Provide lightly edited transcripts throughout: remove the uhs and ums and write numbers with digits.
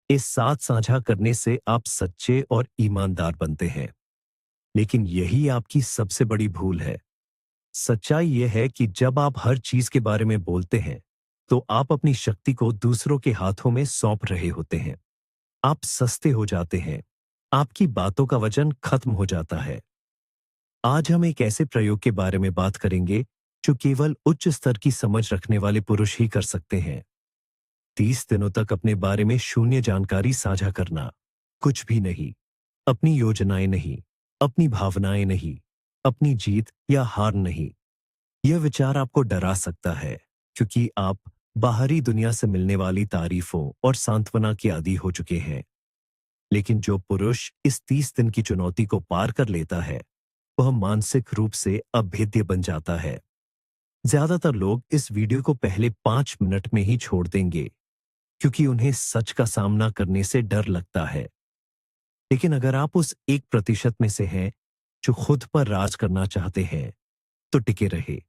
इस साथ साझा करने से आप सच्चे और ईमानदार बनते हैं। लेकिन यही आपकी सबसे बड़ी भूल है। सच्चाई यह है कि जब आप हर चीज के बारे में बोलते हैं, तो आप अपनी शक्ति को दूसरों के हाथों में सौंप रहे होते हैं। आप सस्ते हो जाते हैं। आपकी बातों का वजन खत्म हो जाता है। आज हम एक ऐसे प्रयोग के बारे में बात करेंगे जो केवल उच्च स्तर की समझ रखने वाले पुरुष ही कर सकते हैं। 30 दिनों तक अपने बारे में शून्य जानकारी साझा करना। कुछ भी नहीं। अपनी योजनाएं नहीं, अपनी भावनाएं नहीं, अपनी जीत या हार नहीं। यह विचार आपको डरा सकता है, क्योंकि आप बाहरी दुनिया से मिलने वाली तारीफों और सांत्वना के आदी हो चुके हैं। लेकिन जो पुरुष इस 30 दिन की चुनौती को पार कर लेता है, वह मानसिक रूप से अभेद्य बन जाता है। ज्यादातर लोग इस वीडियो को पहले 5 मिनट में ही छोड़ देंगे, क्योंकि उन्हें सच का सामना करने से डर लगता है। लेकिन अगर आप उस 1% में से हैं जो खुद पर राज करना चाहते हैं, तो टिके रहे।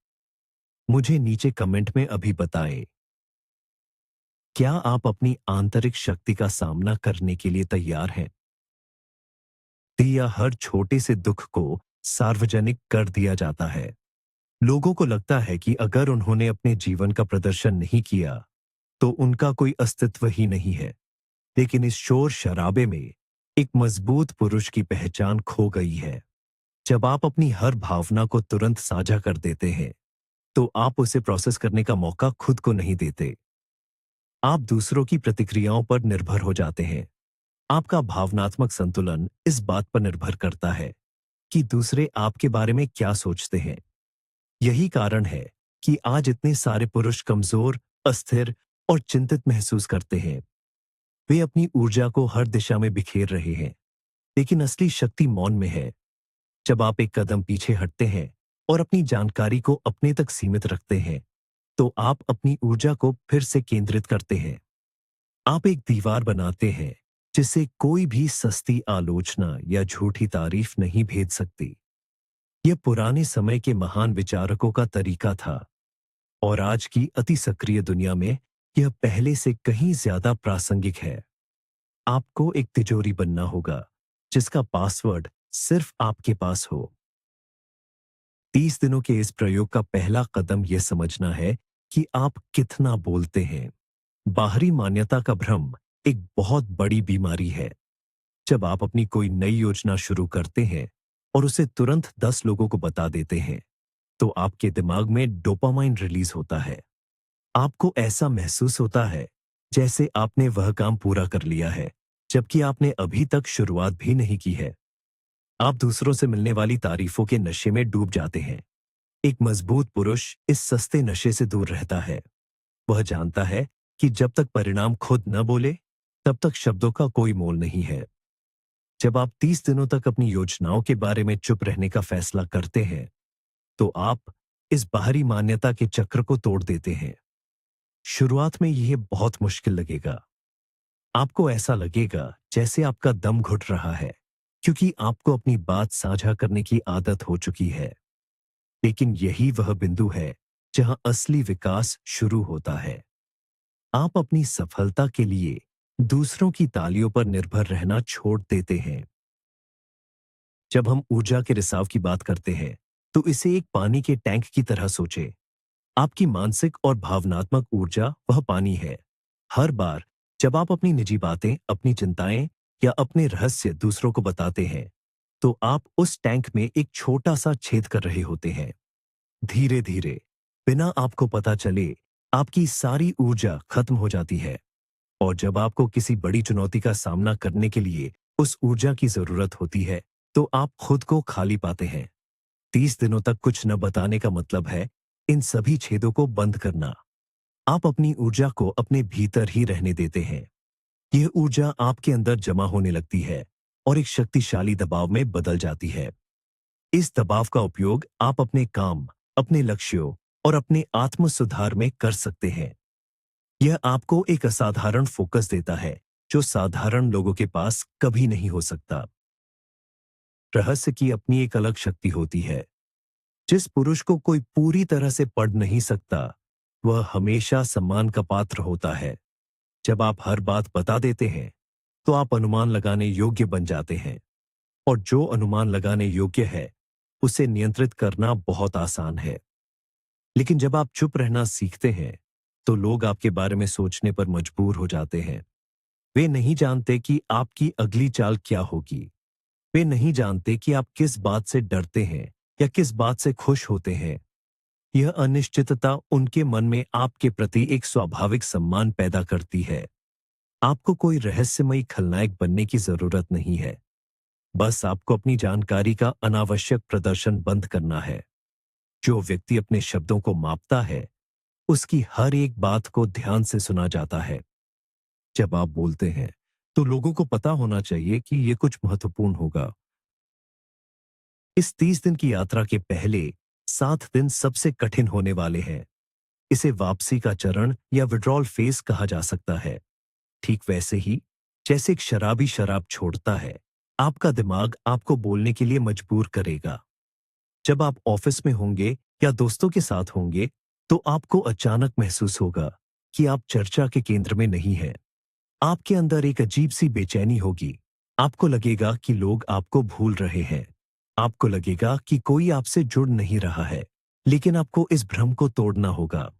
मुझे नीचे कमेंट में अभी बताएं, क्या आप अपनी आंतरिक शक्ति का सामना करने के लिए तैयार हैं? या हर छोटे से दुख को सार्वजनिक कर दिया जाता है। लोगों को लगता है कि अगर उन्होंने अपने जीवन का प्रदर्शन नहीं किया, तो उनका कोई अस्तित्व ही नहीं है। लेकिन इस शोर शराबे में एक मजबूत पुरुष की पहचान खो गई है। जब आप अपनी हर भावना को तुरंत साझा कर देते हैं, तो आप उसे प्रोसेस करने का मौका खुद को नहीं देते। आप दूसरों की प्रतिक्रियाओं पर निर्भर हो जाते हैं। आपका भावनात्मक संतुलन इस बात पर निर्भर करता है कि दूसरे आपके बारे में क्या सोचते हैं। यही कारण है कि आज इतने सारे पुरुष कमजोर, अस्थिर और चिंतित महसूस करते हैं। वे अपनी ऊर्जा को हर दिशा में बिखेर रहे हैं, लेकिन असली शक्ति मौन में है। जब आप एक कदम पीछे हटते हैं और अपनी जानकारी को अपने तक सीमित रखते हैं, तो आप अपनी ऊर्जा को फिर से केंद्रित करते हैं। आप एक दीवार बनाते हैं जिसे कोई भी सस्ती आलोचना या झूठी तारीफ नहीं भेज सकती। यह पुराने समय के महान विचारकों का तरीका था, और आज की अति सक्रिय दुनिया में यह पहले से कहीं ज्यादा प्रासंगिक है। आपको एक तिजोरी बनना होगा जिसका पासवर्ड सिर्फ आपके पास हो। 30 दिनों के इस प्रयोग का पहला कदम यह समझना है कि आप कितना बोलते हैं। बाहरी मान्यता का भ्रम एक बहुत बड़ी बीमारी है। जब आप अपनी कोई नई योजना शुरू करते हैं और उसे तुरंत 10 लोगों को बता देते हैं, तो आपके दिमाग में डोपामाइन रिलीज होता है। आपको ऐसा महसूस होता है जैसे आपने वह काम पूरा कर लिया है, जबकि आपने अभी तक शुरुआत भी नहीं की है। आप दूसरों से मिलने वाली तारीफों के नशे में डूब जाते हैं। एक मजबूत पुरुष इस सस्ते नशे से दूर रहता है। वह जानता है कि जब तक परिणाम खुद न बोले, तब तक शब्दों का कोई मोल नहीं है। जब आप 30 दिनों तक अपनी योजनाओं के बारे में चुप रहने का फैसला करते हैं, तो आप इस बाहरी मान्यता के चक्र को तोड़ देते हैं। शुरुआत में यह बहुत मुश्किल लगेगा। आपको ऐसा लगेगा जैसे आपका दम घुट रहा है, क्योंकि आपको अपनी बात साझा करने की आदत हो चुकी है। लेकिन यही वह बिंदु है जहां असली विकास शुरू होता है। आप अपनी सफलता के लिए दूसरों की तालियों पर निर्भर रहना छोड़ देते हैं। जब हम ऊर्जा के रिसाव की बात करते हैं, तो इसे एक पानी के टैंक की तरह सोचें। आपकी मानसिक और भावनात्मक ऊर्जा वह पानी है। हर बार जब आप अपनी निजी बातें, अपनी चिंताएं या अपने रहस्य दूसरों को बताते हैं, तो आप उस टैंक में एक छोटा सा छेद कर रहे होते हैं। धीरे धीरे, बिना आपको पता चले, आपकी सारी ऊर्जा खत्म हो जाती है। और जब आपको किसी बड़ी चुनौती का सामना करने के लिए उस ऊर्जा की जरूरत होती है, तो आप खुद को खाली पाते हैं। 30 दिनों तक कुछ न बताने का मतलब है इन सभी छेदों को बंद करना। आप अपनी ऊर्जा को अपने भीतर ही रहने देते हैं। यह ऊर्जा आपके अंदर जमा होने लगती है और एक शक्तिशाली दबाव में बदल जाती है। इस दबाव का उपयोग आप अपने काम, अपने लक्ष्यों और अपने आत्म सुधार में कर सकते हैं। यह आपको एक असाधारण फोकस देता है, जो साधारण लोगों के पास कभी नहीं हो सकता। रहस्य की अपनी एक अलग शक्ति होती है। जिस पुरुष को कोई पूरी तरह से पढ़ नहीं सकता, वह हमेशा सम्मान का पात्र होता है। जब आप हर बात बता देते हैं, तो आप अनुमान लगाने योग्य बन जाते हैं। और जो अनुमान लगाने योग्य है, उसे नियंत्रित करना बहुत आसान है। लेकिन जब आप चुप रहना सीखते हैं, तो लोग आपके बारे में सोचने पर मजबूर हो जाते हैं। वे नहीं जानते कि आपकी अगली चाल क्या होगी। वे नहीं जानते कि आप किस बात से डरते हैं या किस बात से खुश होते हैं। यह अनिश्चितता उनके मन में आपके प्रति एक स्वाभाविक सम्मान पैदा करती है। आपको कोई रहस्यमयी खलनायक बनने की जरूरत नहीं है। बस आपको अपनी जानकारी का अनावश्यक प्रदर्शन बंद करना है। जो व्यक्ति अपने शब्दों को मापता है, उसकी हर एक बात को ध्यान से सुना जाता है। जब आप बोलते हैं, तो लोगों को पता होना चाहिए कि यह कुछ महत्वपूर्ण होगा। इस 30 दिन की यात्रा के पहले 7 दिन सबसे कठिन होने वाले हैं। इसे वापसी का चरण या विड्रॉल फेज कहा जा सकता है। ठीक वैसे ही जैसे एक शराबी शराब छोड़ता है, आपका दिमाग आपको बोलने के लिए मजबूर करेगा। जब आप ऑफिस में होंगे या दोस्तों के साथ होंगे, तो आपको अचानक महसूस होगा कि आप चर्चा के केंद्र में नहीं हैं। आपके अंदर एक अजीब सी बेचैनी होगी। आपको लगेगा कि लोग आपको भूल रहे हैं। आपको लगेगा कि कोई आपसे जुड़ नहीं रहा है। लेकिन आपको इस भ्रम को तोड़ना होगा।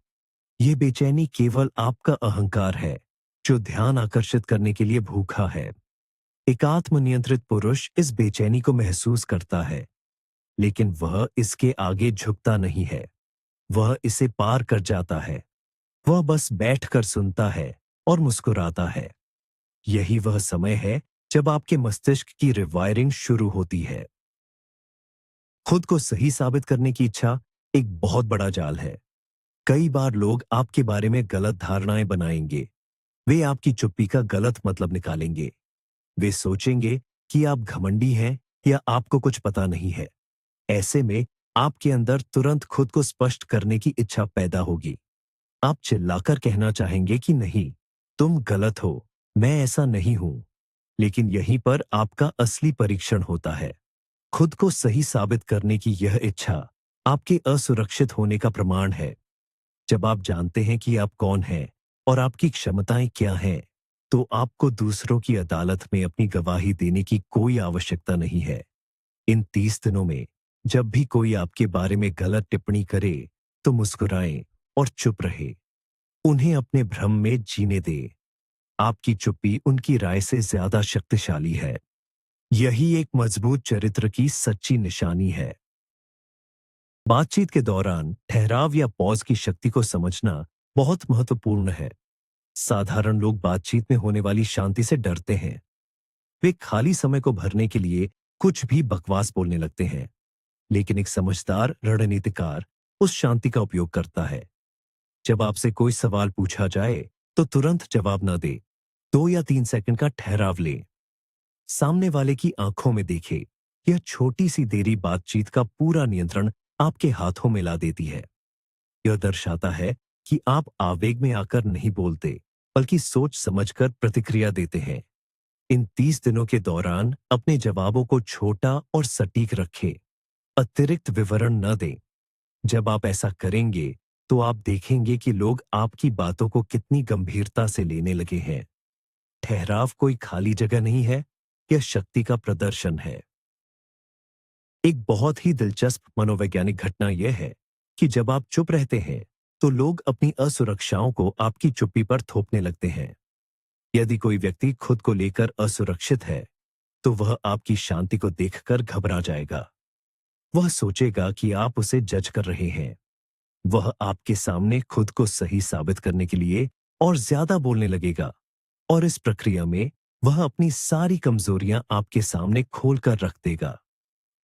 यह बेचैनी केवल आपका अहंकार है, जो ध्यान आकर्षित करने के लिए भूखा है। एक आत्मनियंत्रित पुरुष इस बेचैनी को महसूस करता है, लेकिन वह इसके आगे झुकता नहीं है। वह इसे पार कर जाता है। वह बस बैठकर सुनता है और मुस्कुराता है। यही वह समय है जब आपके मस्तिष्क की रिवायरिंग शुरू होती है। खुद को सही साबित करने की इच्छा एक बहुत बड़ा जाल है। कई बार लोग आपके बारे में गलत धारणाएं बनाएंगे। वे आपकी चुप्पी का गलत मतलब निकालेंगे। वे सोचेंगे कि आप घमंडी हैं या आपको कुछ पता नहीं है। ऐसे में आपके अंदर तुरंत खुद को स्पष्ट करने की इच्छा पैदा होगी। आप चिल्लाकर कहना चाहेंगे कि नहीं, तुम गलत हो, मैं ऐसा नहीं हूं। लेकिन यहीं पर आपका असली परीक्षण होता है। खुद को सही साबित करने की यह इच्छा आपके असुरक्षित होने का प्रमाण है। जब आप जानते हैं कि आप कौन हैं और आपकी क्षमताएं क्या हैं, तो आपको दूसरों की अदालत में अपनी गवाही देने की कोई आवश्यकता नहीं है। इन 30 दिनों में जब भी कोई आपके बारे में गलत टिप्पणी करे, तो मुस्कुराएं और चुप रहे। उन्हें अपने भ्रम में जीने दें। आपकी चुप्पी उनकी राय से ज्यादा शक्तिशाली है। यही एक मजबूत चरित्र की सच्ची निशानी है। बातचीत के दौरान ठहराव या पॉज की शक्ति को समझना बहुत महत्वपूर्ण है। साधारण लोग बातचीत में होने वाली शांति से डरते हैं। वे खाली समय को भरने के लिए कुछ भी बकवास बोलने लगते हैं। लेकिन एक समझदार रणनीतिकार उस शांति का उपयोग करता है। जब आपसे कोई सवाल पूछा जाए, तो तुरंत जवाब न दे। 2 या 3 सेकंड का ठहराव लें। सामने वाले की आंखों में देखें। यह छोटी सी देरी बातचीत का पूरा नियंत्रण आपके हाथों में ला देती है। यह दर्शाता है कि आप आवेग में आकर नहीं बोलते, बल्कि सोच समझकर प्रतिक्रिया देते हैं। इन 30 दिनों के दौरान अपने जवाबों को छोटा और सटीक रखें। अतिरिक्त विवरण न दें। जब आप ऐसा करेंगे, तो आप देखेंगे कि लोग आपकी बातों को कितनी गंभीरता से लेने लगे हैं। ठहराव कोई खाली जगह नहीं है, यह शक्ति का प्रदर्शन है। एक बहुत ही दिलचस्प मनोवैज्ञानिक घटना यह है कि जब आप चुप रहते हैं, तो लोग अपनी असुरक्षाओं को आपकी चुप्पी पर थोपने लगते हैं। यदि कोई व्यक्ति खुद को लेकर असुरक्षित है, तो वह आपकी शांति को देखकर घबरा जाएगा। वह सोचेगा कि आप उसे जज कर रहे हैं। वह आपके सामने खुद को सही साबित करने के लिए और ज्यादा बोलने लगेगा, और इस प्रक्रिया में वह अपनी सारी कमजोरियां आपके सामने खोलकर रख देगा।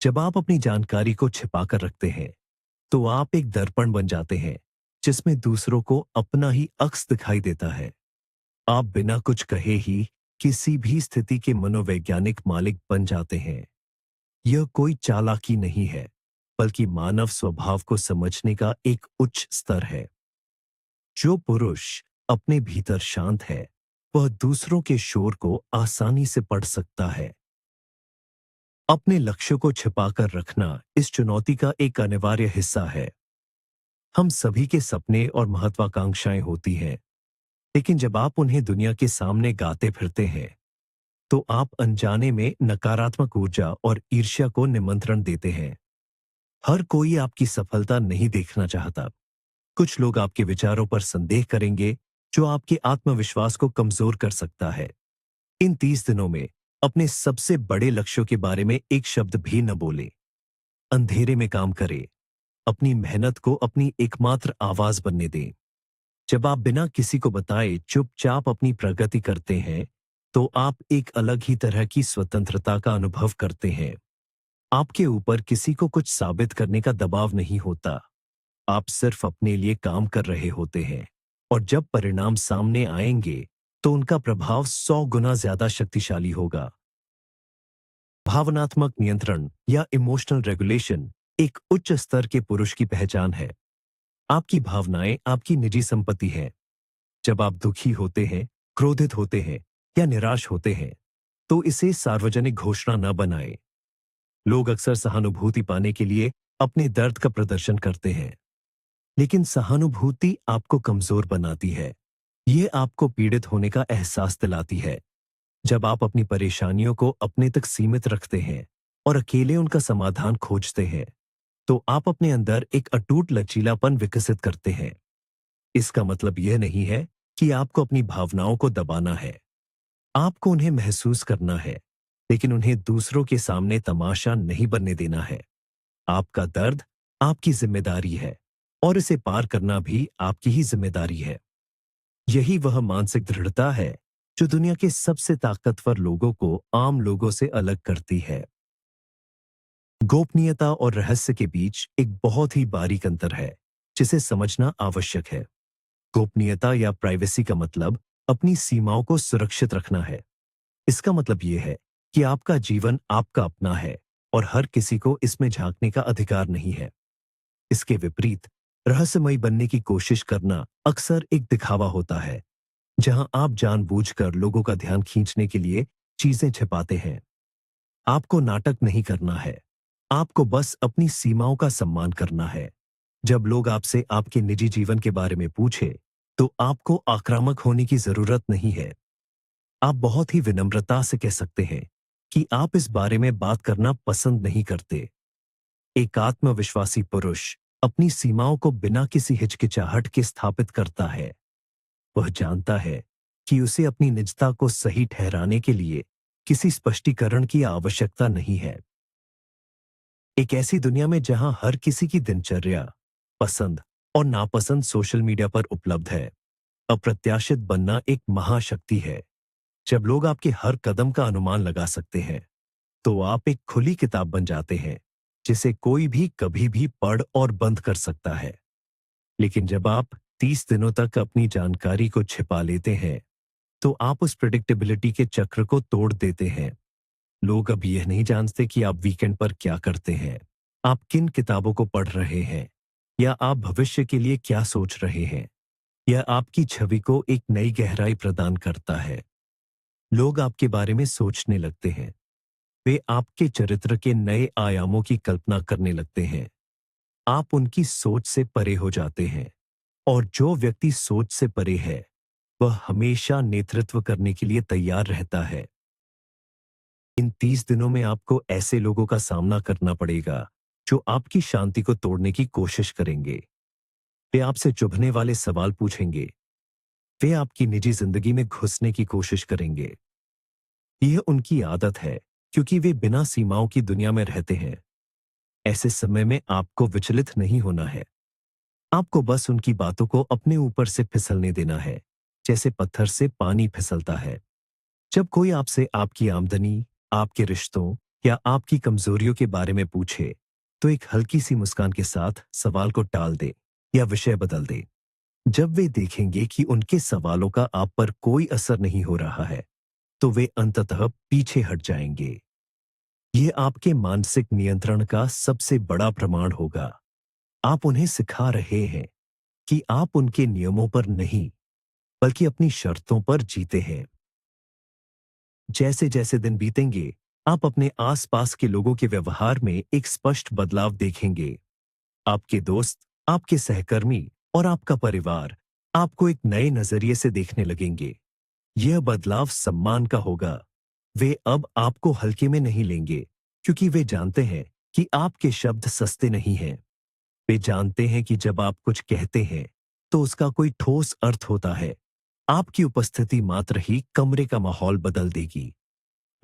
जब आप अपनी जानकारी को छिपाकर रखते हैं, तो आप एक दर्पण बन जाते हैं, जिसमें दूसरों को अपना ही अक्स दिखाई देता है। आप बिना कुछ कहे ही किसी भी स्थिति के मनोवैज्ञानिक मालिक बन जाते हैं। यह कोई चालाकी नहीं है, बल्कि मानव स्वभाव को समझने का एक उच्च स्तर है। जो पुरुष अपने भीतर शांत है, वह दूसरों के शोर को आसानी से पढ़ सकता है। अपने लक्ष्य को छिपाकर रखना इस चुनौती का एक अनिवार्य हिस्सा है। हम सभी के सपने और महत्वाकांक्षाएं होती हैं, लेकिन जब आप उन्हें दुनिया के सामने गाते फिरते हैं, तो आप अनजाने में नकारात्मक ऊर्जा और ईर्ष्या को निमंत्रण देते हैं। हर कोई आपकी सफलता नहीं देखना चाहता। कुछ लोग आपके विचारों पर संदेह करेंगे, जो आपके आत्मविश्वास को कमजोर कर सकता है। इन 30 दिनों में अपने सबसे बड़े लक्ष्यों के बारे में एक शब्द भी न बोलें। अंधेरे में काम करें। अपनी मेहनत को अपनी एकमात्र आवाज बनने दें। जब आप बिना किसी को बताए चुपचाप अपनी प्रगति करते हैं, तो आप एक अलग ही तरह की स्वतंत्रता का अनुभव करते हैं। आपके ऊपर किसी को कुछ साबित करने का दबाव नहीं होता। आप सिर्फ अपने लिए काम कर रहे होते हैं, और जब परिणाम सामने आएंगे, तो उनका प्रभाव 100 गुना ज्यादा शक्तिशाली होगा। भावनात्मक नियंत्रण या इमोशनल रेगुलेशन एक उच्च स्तर के पुरुष की पहचान है। आपकी भावनाएं आपकी निजी संपत्ति है। जब आप दुखी होते हैं, क्रोधित होते हैं या निराश होते हैं, तो इसे सार्वजनिक घोषणा न बनाएं। लोग अक्सर सहानुभूति पाने के लिए अपने दर्द का प्रदर्शन करते हैं, लेकिन सहानुभूति आपको कमजोर बनाती है। ये आपको पीड़ित होने का एहसास दिलाती है। जब आप अपनी परेशानियों को अपने तक सीमित रखते हैं और अकेले उनका समाधान खोजते हैं, तो आप अपने अंदर एक अटूट लचीलापन विकसित करते हैं। इसका मतलब यह नहीं है कि आपको अपनी भावनाओं को दबाना है। आपको उन्हें महसूस करना है, लेकिन उन्हें दूसरों के सामने तमाशा नहीं बनने देना है। आपका दर्द आपकी जिम्मेदारी है, और इसे पार करना भी आपकी ही जिम्मेदारी है। यही वह मानसिक दृढ़ता है जो दुनिया के सबसे ताकतवर लोगों को आम लोगों से अलग करती है। गोपनीयता और रहस्य के बीच एक बहुत ही बारीक अंतर है, जिसे समझना आवश्यक है। गोपनीयता या प्राइवेसी का मतलब अपनी सीमाओं को सुरक्षित रखना है। इसका मतलब यह है कि आपका जीवन आपका अपना है, और हर किसी को इसमें झांकने का अधिकार नहीं है। इसके विपरीत, रहस्यमयी बनने की कोशिश करना अक्सर एक दिखावा होता है, जहां आप जानबूझकर लोगों का ध्यान खींचने के लिए चीजें छिपाते हैं। आपको नाटक नहीं करना है। आपको बस अपनी सीमाओं का सम्मान करना है। जब लोग आपसे आपके निजी जीवन के बारे में पूछे, तो आपको आक्रामक होने की जरूरत नहीं है। आप बहुत ही विनम्रता से कह सकते हैं कि आप इस बारे में बात करना पसंद नहीं करते। एक आत्मविश्वासी पुरुष अपनी सीमाओं को बिना किसी हिचकिचाहट के स्थापित करता है। वह जानता है कि उसे अपनी निजता को सही ठहराने के लिए किसी स्पष्टीकरण की आवश्यकता नहीं है। एक ऐसी दुनिया में जहां हर किसी की दिनचर्या, पसंद और नापसंद सोशल मीडिया पर उपलब्ध है, अप्रत्याशित बनना एक महाशक्ति है। जब लोग आपके हर कदम का अनुमान लगा सकते हैं, तो आप एक खुली किताब बन जाते हैं, जिसे कोई भी कभी भी पढ़ और बंद कर सकता है। लेकिन जब आप 30 दिनों तक अपनी जानकारी को छिपा लेते हैं, तो आप उस प्रेडिक्टेबिलिटी के चक्र को तोड़ देते हैं। लोग अब यह नहीं जानते कि आप वीकेंड पर क्या करते हैं, आप किन किताबों को पढ़ रहे हैं, या आप भविष्य के लिए क्या सोच रहे हैं। यह आपकी छवि को एक नई गहराई प्रदान करता है। लोग आपके बारे में सोचने लगते हैं। वे आपके चरित्र के नए आयामों की कल्पना करने लगते हैं। आप उनकी सोच से परे हो जाते हैं, और जो व्यक्ति सोच से परे है, वह हमेशा नेतृत्व करने के लिए तैयार रहता है। इन 30 दिनों में आपको ऐसे लोगों का सामना करना पड़ेगा जो आपकी शांति को तोड़ने की कोशिश करेंगे। वे आपसे चुभने वाले सवाल पूछेंगे। वे आपकी निजी जिंदगी में घुसने की कोशिश करेंगे। यह उनकी आदत है, क्योंकि वे बिना सीमाओं की दुनिया में रहते हैं। ऐसे समय में आपको विचलित नहीं होना है। आपको बस उनकी बातों को अपने ऊपर से फिसलने देना है, जैसे पत्थर से पानी फिसलता है। जब कोई आपसे आपकी आमदनी, आपके रिश्तों या आपकी कमजोरियों के बारे में पूछे, तो एक हल्की सी मुस्कान के साथ सवाल को टाल दे या विषय बदल दे। जब वे देखेंगे कि उनके सवालों का आप पर कोई असर नहीं हो रहा है, तो वे अंततः पीछे हट जाएंगे। ये आपके मानसिक नियंत्रण का सबसे बड़ा प्रमाण होगा। आप उन्हें सिखा रहे हैं कि आप उनके नियमों पर नहीं, बल्कि अपनी शर्तों पर जीते हैं। जैसे जैसे दिन बीतेंगे, आप अपने आसपास के लोगों के व्यवहार में एक स्पष्ट बदलाव देखेंगे। आपके दोस्त, आपके सहकर्मी और आपका परिवार आपको एक नए नजरिए से देखने लगेंगे। यह बदलाव सम्मान का होगा। वे अब आपको हल्के में नहीं लेंगे, क्योंकि वे जानते हैं कि आपके शब्द सस्ते नहीं हैं। वे जानते हैं कि जब आप कुछ कहते हैं, तो उसका कोई ठोस अर्थ होता है। आपकी उपस्थिति मात्र ही कमरे का माहौल बदल देगी।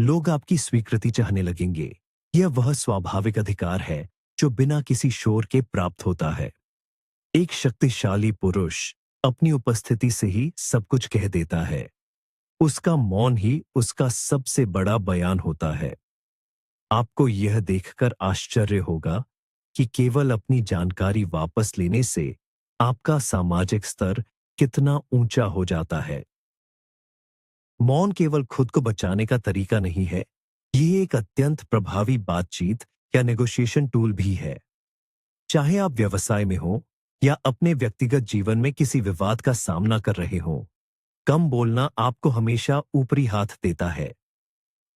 लोग आपकी स्वीकृति चाहने लगेंगे। यह वह स्वाभाविक अधिकार है जो बिना किसी शोर के प्राप्त होता है। एक शक्तिशाली पुरुष अपनी उपस्थिति से ही सब कुछ कह देता है। उसका मौन ही उसका सबसे बड़ा बयान होता है। आपको यह देखकर आश्चर्य होगा कि केवल अपनी जानकारी वापस लेने से आपका सामाजिक स्तर कितना ऊंचा हो जाता है। मौन केवल खुद को बचाने का तरीका नहीं है, ये एक अत्यंत प्रभावी बातचीत या नेगोशिएशन टूल भी है। चाहे आप व्यवसाय में हो या अपने व्यक्तिगत जीवन में किसी विवाद का सामना कर रहे हो, कम बोलना आपको हमेशा ऊपरी हाथ देता है।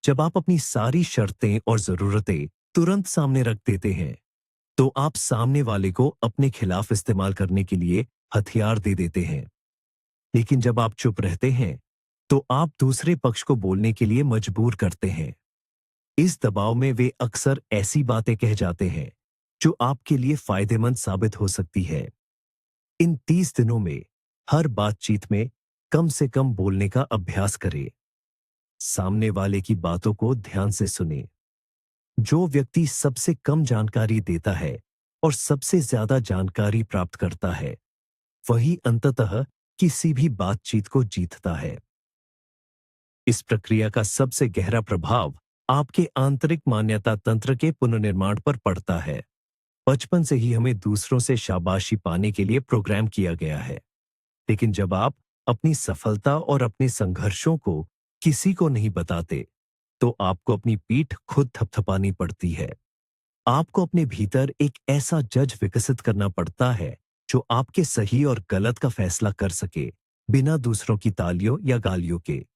जब आप अपनी सारी शर्तें और जरूरतें तुरंत सामने रख देते हैं, तो आप सामने वाले को अपने खिलाफ इस्तेमाल करने के लिए हथियार दे देते हैं। लेकिन जब आप चुप रहते हैं, तो आप दूसरे पक्ष को बोलने के लिए मजबूर करते हैं। इस दबाव में वे अक्सर ऐसी बातें कह जाते हैं जो आपके लिए फायदेमंद साबित हो सकती है। इन 30 दिनों में हर बातचीत में कम से कम बोलने का अभ्यास करें। सामने वाले की बातों को ध्यान से सुने। जो व्यक्ति सबसे कम जानकारी देता है और सबसे ज्यादा जानकारी प्राप्त करता है, वही अंततः किसी भी बातचीत को जीतता है। इस प्रक्रिया का सबसे गहरा प्रभाव आपके आंतरिक मान्यता तंत्र के पुनर्निर्माण पर पड़ता है। बचपन से ही हमें दूसरों से शाबाशी पाने के लिए प्रोग्राम किया गया है। लेकिन जब आप अपनी सफलता और अपने संघर्षों को किसी को नहीं बताते, तो आपको अपनी पीठ खुद थपथपानी पड़ती है। आपको अपने भीतर एक ऐसा जज विकसित करना पड़ता है जो आपके सही और गलत का फैसला कर सके, बिना दूसरों की तालियों या गालियों के।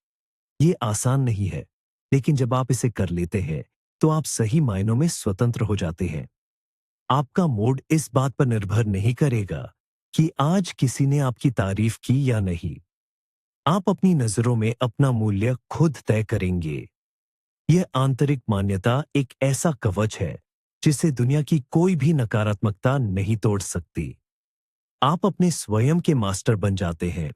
ये आसान नहीं है, लेकिन जब आप इसे कर लेते हैं, तो आप सही मायनों में स्वतंत्र हो जाते हैं। आपका मूड इस बात पर निर्भर नहीं करेगा कि आज किसी ने आपकी तारीफ की या नहीं। आप अपनी नजरों में अपना मूल्य खुद तय करेंगे। यह आंतरिक मान्यता एक ऐसा कवच है जिसे दुनिया की कोई भी नकारात्मकता नहीं तोड़ सकती। आप अपने स्वयं के मास्टर बन जाते हैं।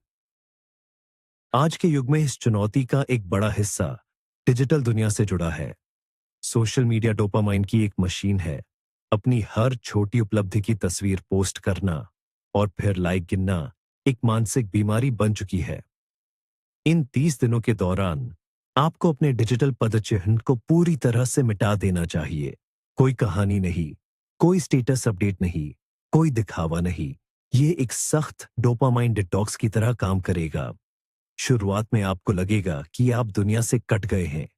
आज के युग में इस चुनौती का एक बड़ा हिस्सा डिजिटल दुनिया से जुड़ा है। सोशल मीडिया डोपामाइन की एक मशीन है। अपनी हर छोटी उपलब्धि की तस्वीर पोस्ट करना और फिर लाइक गिनना एक मानसिक बीमारी बन चुकी है। इन 30 दिनों के दौरान आपको अपने डिजिटल पदचिह्न को पूरी तरह से मिटा देना चाहिए। कोई कहानी नहीं, कोई स्टेटस अपडेट नहीं, कोई दिखावा नहीं। ये एक सख्त डोपामाइन डिटॉक्स की तरह काम करेगा। शुरुआत में आपको लगेगा कि आप दुनिया से कट गए हैं,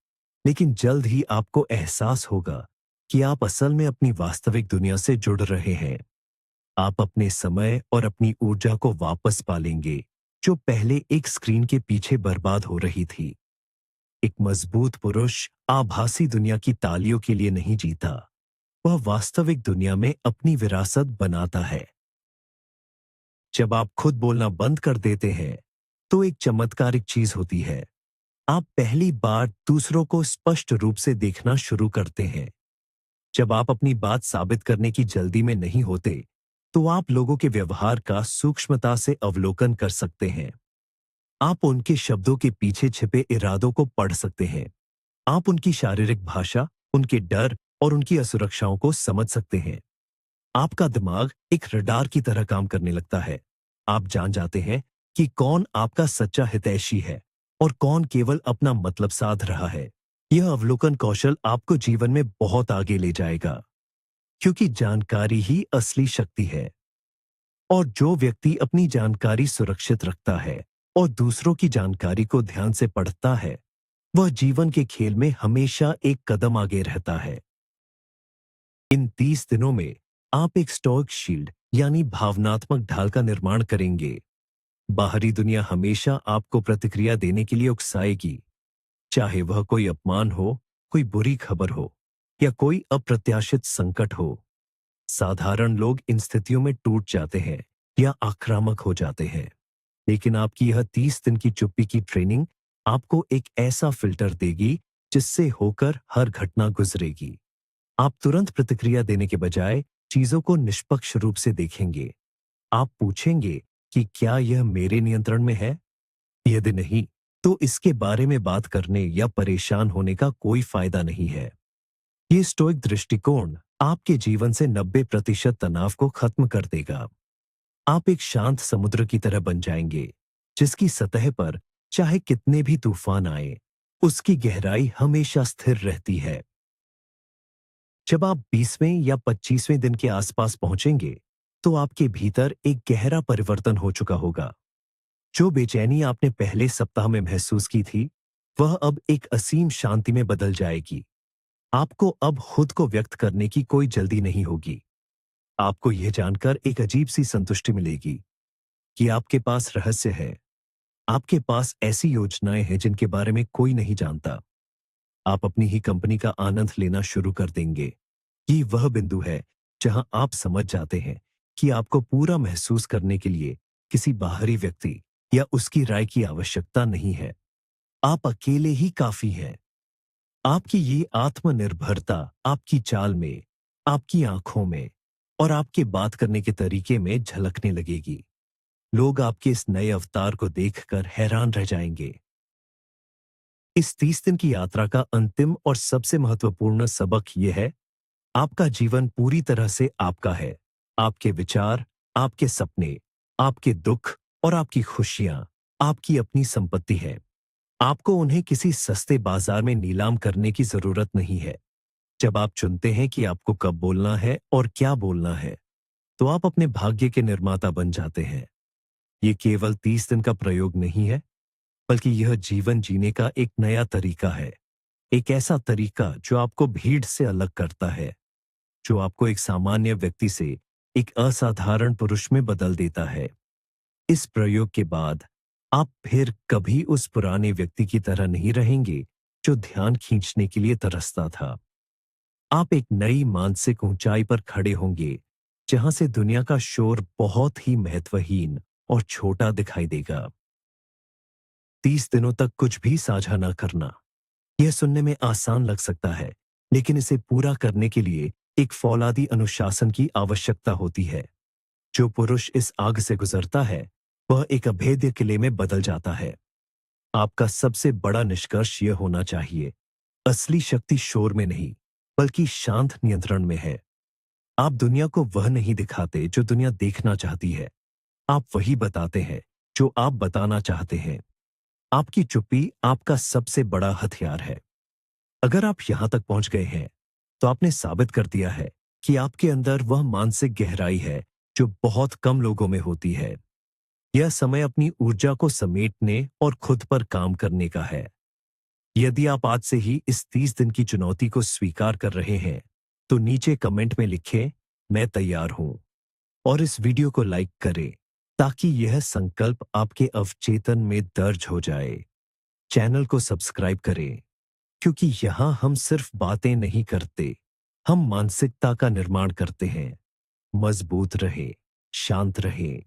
लेकिन जल्द ही आपको एहसास होगा कि आप असल में अपनी वास्तविक दुनिया से जुड़ रहे हैं। आप अपने समय और अपनी ऊर्जा को वापस पालेंगे, जो पहले एक स्क्रीन के पीछे बर्बाद हो रही थी। एक मजबूत पुरुष आभासी दुनिया की तालियों के लिए नहीं जीता, वह वास्तविक दुनिया में अपनी विरासत बनाता है। जब आप खुद बोलना बंद कर देते हैं, तो एक चमत्कारिक चीज होती है। आप पहली बार दूसरों को स्पष्ट रूप से देखना शुरू करते हैं। जब आप अपनी बात साबित करने की जल्दी में नहीं होते, तो आप लोगों के व्यवहार का सूक्ष्मता से अवलोकन कर सकते हैं। आप उनके शब्दों के पीछे छिपे इरादों को पढ़ सकते हैं। आप उनकी शारीरिक भाषा, उनके डर और उनकी असुरक्षाओं को समझ सकते हैं। आपका दिमाग एक रडार की तरह काम करने लगता है। आप जान जाते हैं कि कौन आपका सच्चा हितैषी है और कौन केवल अपना मतलब साध रहा है। यह अवलोकन कौशल आपको जीवन में बहुत आगे ले जाएगा, क्योंकि जानकारी ही असली शक्ति है। और जो व्यक्ति अपनी जानकारी सुरक्षित रखता है और दूसरों की जानकारी को ध्यान से पढ़ता है, वह जीवन के खेल में हमेशा एक कदम आगे रहता है। इन 30 दिनों में आप एक स्टोइक शील्ड यानी भावनात्मक ढाल का निर्माण करेंगे। बाहरी दुनिया हमेशा आपको प्रतिक्रिया देने के लिए उकसाएगी, चाहे वह कोई अपमान हो, कोई बुरी खबर हो या कोई अप्रत्याशित संकट हो। साधारण लोग इन स्थितियों में टूट जाते हैं या आक्रामक हो जाते हैं, लेकिन आपकी यह 30 दिन की चुप्पी की ट्रेनिंग आपको एक ऐसा फिल्टर देगी जिससे होकर हर घटना गुजरेगी। आप तुरंत प्रतिक्रिया देने के बजाय चीजों को निष्पक्ष रूप से देखेंगे। आप पूछेंगे कि क्या यह मेरे नियंत्रण में है? यदि नहीं, तो इसके बारे में बात करने या परेशान होने का कोई फायदा नहीं है। ये स्टोइक दृष्टिकोण आपके जीवन से 90% तनाव को खत्म कर देगा। आप एक शांत समुद्र की तरह बन जाएंगे, जिसकी सतह पर चाहे कितने भी तूफान आए, उसकी गहराई हमेशा स्थिर रहती है। जब आप 20वें या 25वें दिन के आसपास पहुंचेंगे, तो आपके भीतर एक गहरा परिवर्तन हो चुका होगा। जो बेचैनी आपने पहले सप्ताह में महसूस की थी, वह अब एक असीम शांति में बदल जाएगी। आपको अब खुद को व्यक्त करने की कोई जल्दी नहीं होगी। आपको यह जानकर एक अजीब सी संतुष्टि मिलेगी कि आपके पास रहस्य है। आपके पास ऐसी योजनाएं हैं जिनके बारे में कोई नहीं जानता। आप अपनी ही कंपनी का आनंद लेना शुरू कर देंगे। ये वह बिंदु है जहां आप समझ जाते हैं कि आपको पूरा महसूस करने के लिए किसी बाहरी व्यक्ति या उसकी राय की आवश्यकता नहीं है। आप अकेले ही काफी हैं। आपकी ये आत्मनिर्भरता आपकी चाल में, आपकी आंखों में और आपके बात करने के तरीके में झलकने लगेगी। लोग आपके इस नए अवतार को देखकर हैरान रह जाएंगे। इस 30 दिन की यात्रा का अंतिम और सबसे महत्वपूर्ण सबक यह है, आपका जीवन पूरी तरह से आपका है। आपके विचार, आपके सपने, आपके दुख और आपकी खुशियां आपकी अपनी संपत्ति है। आपको उन्हें किसी सस्ते बाजार में नीलाम करने की जरूरत नहीं है। जब आप चुनते हैं कि आपको कब बोलना है और क्या बोलना है, तो आप अपने भाग्य के निर्माता बन जाते हैं। ये केवल 30 दिन का प्रयोग नहीं है, बल्कि यह जीवन जीने का एक नया तरीका है। एक ऐसा तरीका जो आपको भीड़ से अलग करता है, जो आपको एक सामान्य व्यक्ति से एक असाधारण पुरुष में बदल देता है। इस प्रयोग के बाद आप फिर कभी उस पुराने व्यक्ति की तरह नहीं रहेंगे जो ध्यान खींचने के लिए तरसता था। आप एक नई मानसिक ऊंचाई पर खड़े होंगे, जहां से दुनिया का शोर बहुत ही महत्वहीन और छोटा दिखाई देगा। 30 दिनों तक कुछ भी साझा न करना, यह सुनने में आसान लग सकता है, लेकिन इसे पूरा करने के लिए एक फौलादी अनुशासन की आवश्यकता होती है। जो पुरुष इस आग से गुजरता है, वह एक अभेद्य किले में बदल जाता है। आपका सबसे बड़ा निष्कर्ष यह होना चाहिए, असली शक्ति शोर में नहीं, बल्कि शांत नियंत्रण में है। आप दुनिया को वह नहीं दिखाते जो दुनिया देखना चाहती है। आप वही बताते हैं जो आप बताना चाहते हैं। आपकी चुप्पी आपका सबसे बड़ा हथियार है। अगर आप यहां तक पहुंच गए हैं, तो आपने साबित कर दिया है कि आपके अंदर वह मानसिक गहराई है जो बहुत कम लोगों में होती है। यह समय अपनी ऊर्जा को समेटने और खुद पर काम करने का है। यदि आप आज से ही इस 30 दिन की चुनौती को स्वीकार कर रहे हैं, तो नीचे कमेंट में लिखें, मैं तैयार हूं, और इस वीडियो को लाइक करें ताकि यह संकल्प आपके अवचेतन में दर्ज हो जाए। चैनल को सब्सक्राइब करें, क्योंकि यहां हम सिर्फ बातें नहीं करते, हम मानसिकता का निर्माण करते हैं। मजबूत रहे, शांत रहे